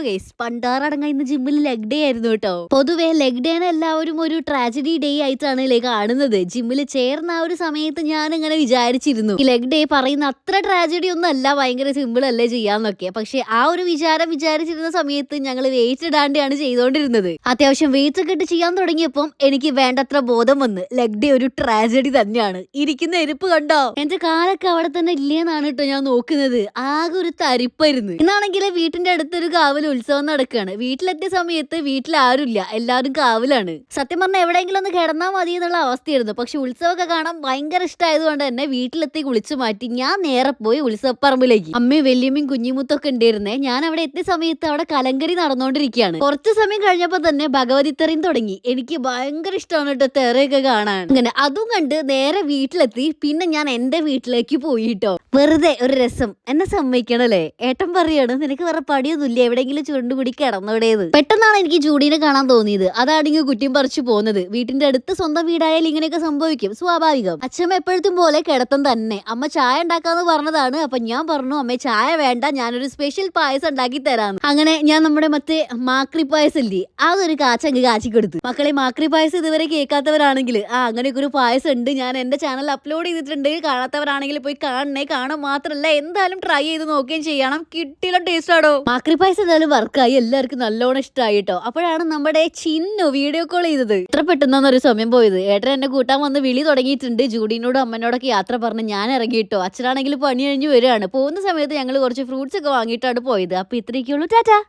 Guys, പണ്ടാറടങ്ങ ഇന്ന് ജിമ്മിൽ leg day ആയിരുന്നു കേട്ടോ. പൊതുവെ ലെഗ് ഡേനെ എല്ലാവരും ഒരു ട്രാജഡി ഡേ ആയിട്ടാണ് കാണുന്നത്. ജിമ്മിൽ ചേർന്ന ആ ഒരു സമയത്ത് ഞാൻ ഇങ്ങനെ വിചാരിച്ചിരുന്നു, ഈ ലെഗ് ഡേ പറയുന്ന അത്ര ട്രാജഡി ഒന്നും അല്ല, ഭയങ്കര സിമ്പിൾ അല്ലേ ചെയ്യാന്നൊക്കെ. പക്ഷെ ആ ഒരു വിചാരിച്ചിരുന്ന സമയത്ത് ഞങ്ങൾ വെയിറ്റ് ഇടാണ്ടാണ് ചെയ്തോണ്ടിരുന്നത്. അത്യാവശ്യം വെയിറ്റ് ഒക്കെ ഇട്ട് ചെയ്യാൻ തുടങ്ങിയപ്പോൾ എനിക്ക് വേണ്ടത്ര ബോധം വന്ന് ലെഗ് ഡേ ഒരു ട്രാജഡി തന്നെയാണ്. ഇരിക്കുന്ന എരിപ്പ് കണ്ടോ, എന്റെ കാലൊക്കെ അവിടെ തന്നെ ഇല്ലേന്നാണ് കേട്ടോ ഞാൻ നോക്കുന്നത്. ആകെ ഒരു തരിപ്പായിരുന്നു. ഇന്നാണെങ്കിൽ വീട്ടിന്റെ അടുത്തൊരു കാവൽ ഉത്സവം നടക്കുകയാണ്. വീട്ടിലെത്തിയ സമയത്ത് വീട്ടിൽ ആരുമില്ല, എല്ലാവരും കാവലാണ്. സത്യം പറഞ്ഞാൽ എവിടെയെങ്കിലും ഒന്ന് കിടന്നാൽ മതി എന്നുള്ള അവസ്ഥയായിരുന്നു. പക്ഷെ ഉത്സവമൊക്കെ കാണാൻ ഭയങ്കര ഇഷ്ടമായതുകൊണ്ട് തന്നെ വീട്ടിലെത്തി കുളിച്ചു മാറ്റി ഞാൻ നേരെ പോയി ഉത്സവപ്പറമ്പിലേക്ക്. അമ്മയും വല്യമ്മയും കുഞ്ഞിമുത്തൊക്കെ ഉണ്ടായിരുന്നേ. ഞാൻ അവിടെ എത്തിയ സമയത്ത് അവിടെ കലങ്കരി നടന്നുകൊണ്ടിരിക്കുകയാണ്. കുറച്ചു സമയം കഴിഞ്ഞപ്പോ തന്നെ ഭഗവതി തെറിയും തുടങ്ങി. എനിക്ക് ഭയങ്കര ഇഷ്ടമാണ് കേട്ടോ തെറയൊക്കെ കാണാൻ. അങ്ങനെ അതും കണ്ട് നേരെ വീട്ടിലെത്തി. പിന്നെ ഞാൻ എന്റെ വീട്ടിലേക്ക് പോയിട്ടോ. വെറുതെ ഒരു രസം, എന്നെ സമ്മതിക്കണല്ലേ. ഏട്ടൻ പറയാണ്, നിനക്ക് വേറെ പടിയൊന്നുമില്ല, എവിടെയെങ്കിലും ചുരുണ്ടുപിടി കിടന്നോടേത്. പെട്ടെന്നാണ് എനിക്ക് ജൂഡീനെ കാണാൻ തോന്നിയത്. അതാണെങ്കിൽ കുറ്റിയും പറിച്ചു പോകുന്നത്. വീട്ടിന്റെ അടുത്ത് സ്വന്തം വീടായാലും ഇങ്ങനെയൊക്കെ സംഭവിക്കും, സ്വാഭാവികം. അച്ഛമ്മ എപ്പോഴത്തും പോലെ കിടത്തം തന്നെ. അമ്മ ചായ ഉണ്ടാക്കാന്ന് പറഞ്ഞതാണ്. അപ്പൊ ഞാൻ പറഞ്ഞു, അമ്മ ചായ വേണ്ട, ഞാനൊരു സ്പെഷ്യൽ പായസം ഉണ്ടാക്കി തരാന്ന്. അങ്ങനെ ഞാൻ നമ്മുടെ മറ്റേ മാക്രി പായസം ഇല്ലേ, അതൊരു കാച്ചങ്ങ് കാച്ചി കൊടുത്തു. മക്കളെ, മാക്രി പായസം ഇതുവരെ കേൾക്കാത്തവരാണെങ്കിൽ അങ്ങനെയൊക്കെ ഒരു പായസം ഉണ്ട്, ഞാൻ എന്റെ ചാനൽ അപ്ലോഡ് ചെയ്തിട്ടുണ്ട്. കാണാത്തവരാണെങ്കിൽ പോയി കാണണേ. കാണാൻ മാത്രമല്ല, എന്തായാലും ട്രൈ ചെയ്ത് നോക്കുകയും ചെയ്യണം. കിട്ടില്ല ടേസ്റ്റ് ആണോ. മാക്രി പായസം എന്തായാലും വർക്കായി, എല്ലാവർക്കും നല്ലോണം ഇഷ്ടമായി കേട്ടോ. അപ്പോഴാണ് നമ്മുടെ ചിന്നു വീഡിയോ കോൾ ചെയ്തത്. എത്ര പെട്ടെന്നൊരു സമയം പോയത്. ഏട്ടൻ എന്നെ കൂട്ടാൻ വന്ന് വിളി തുടങ്ങിയിട്ടുണ്ട്. ജൂഡിനോടും അമ്മനോടൊക്കെ യാത്ര പറഞ്ഞ് ഞാൻ ഇറങ്ങിയിട്ടോ. അച്ഛനാണെങ്കിൽ പണി കഴിഞ്ഞ് വരികയാണ്. പോകുന്ന സമയത്ത് ഞങ്ങൾ കുറച്ച് ഫ്രൂട്ട്സ് ഒക്കെ വാങ്ങിയിട്ടാണ് പോയത്. അപ്പൊ ഇത്രയൊക്കെയുള്ളൂ. ടാറ്റാ.